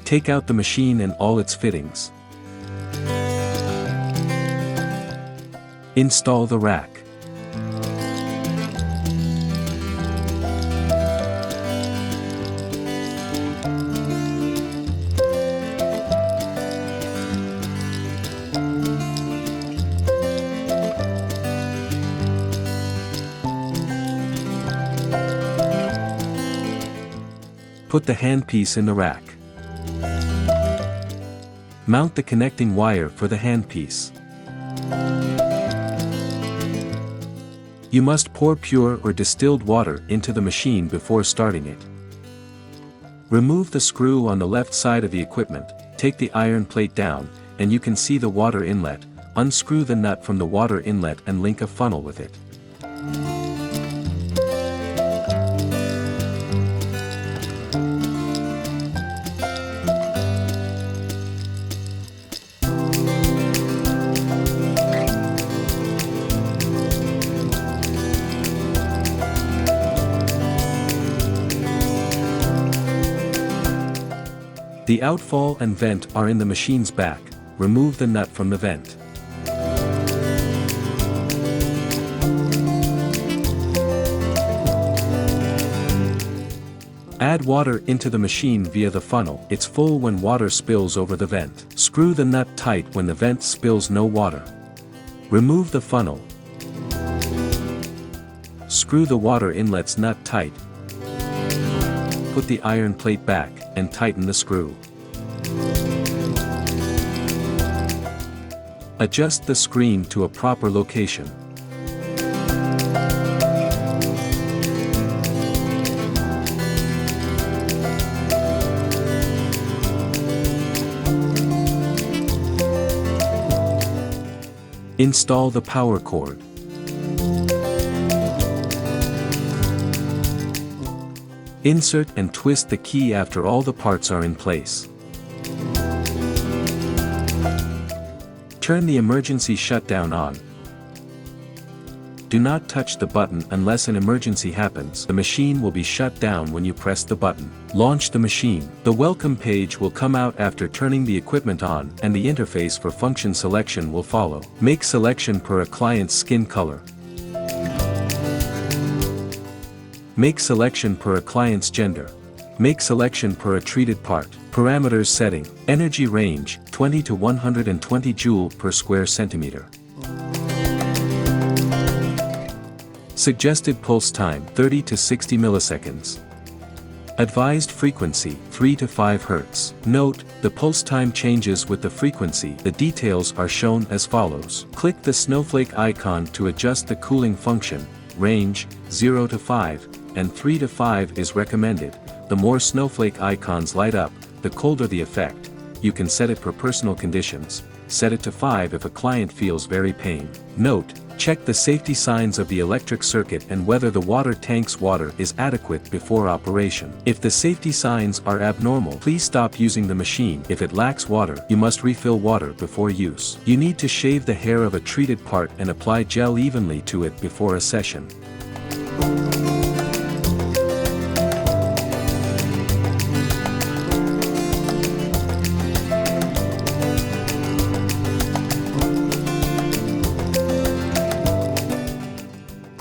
Take out the machine and all its fittings. Install the rack. Put the handpiece in the rack. Mount the connecting wire for the handpiece. You must pour pure or distilled water into the machine before starting it. Remove the screw on the left side of the equipment, take the iron plate down, and you can see the water inlet. Unscrew the nut from the water inlet and link a funnel with it. The outfall and vent are in the machine's back. Remove the nut from the vent. Add water into the machine via the funnel. It's full when water spills over the vent. Screw the nut tight when the vent spills no water. Remove the funnel. Screw the water inlet's nut tight. Put the iron plate back, and tighten the screw. Adjust the screen to a proper location. Install the power cord. Insert and twist the key after all the parts are in place. Turn the emergency shutdown on. Do not touch the button unless an emergency happens. The machine will be shut down when you press the button. Launch the machine. The welcome page will come out after turning the equipment on, and the interface for function selection will follow. Make selection per a client's skin color. Make selection per a client's gender. Make selection per a treated part. Parameters setting. Energy range, 20 to 120 joule per square centimeter. Suggested pulse time, 30 to 60 milliseconds. Advised frequency, 3 to 5 Hz. Note, the pulse time changes with the frequency. The details are shown as follows. Click the snowflake icon to adjust the cooling function. Range, 0 to 5, and 3 to 5 is recommended. The more snowflake icons light up, the colder the effect. You can set it per personal conditions. Set it to 5 if a client feels very pain. Note, check the safety signs of the electric circuit and whether the water tank's water is adequate before operation. If the safety signs are abnormal, please stop using the machine. If it lacks water, you must refill water before use. You need to shave the hair of a treated part and apply gel evenly to it before a session.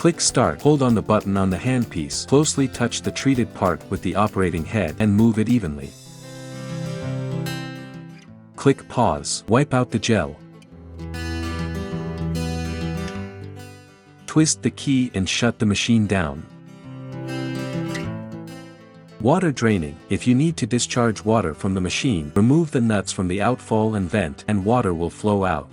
Click Start. Hold on the button on the handpiece. Closely touch the treated part with the operating head and move it evenly. Click Pause. Wipe out the gel. Twist the key and shut the machine down. Water draining. If you need to discharge water from the machine, remove the nuts from the outfall and vent, and water will flow out.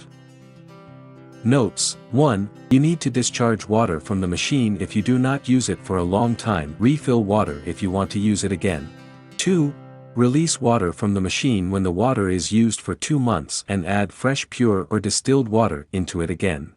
Notes: 1. You need to discharge water from the machine if you do not use it for a long time. Refill water if you want to use it again. 2. Release water from the machine when the water is used for 2 months and add fresh pure or distilled water into it again.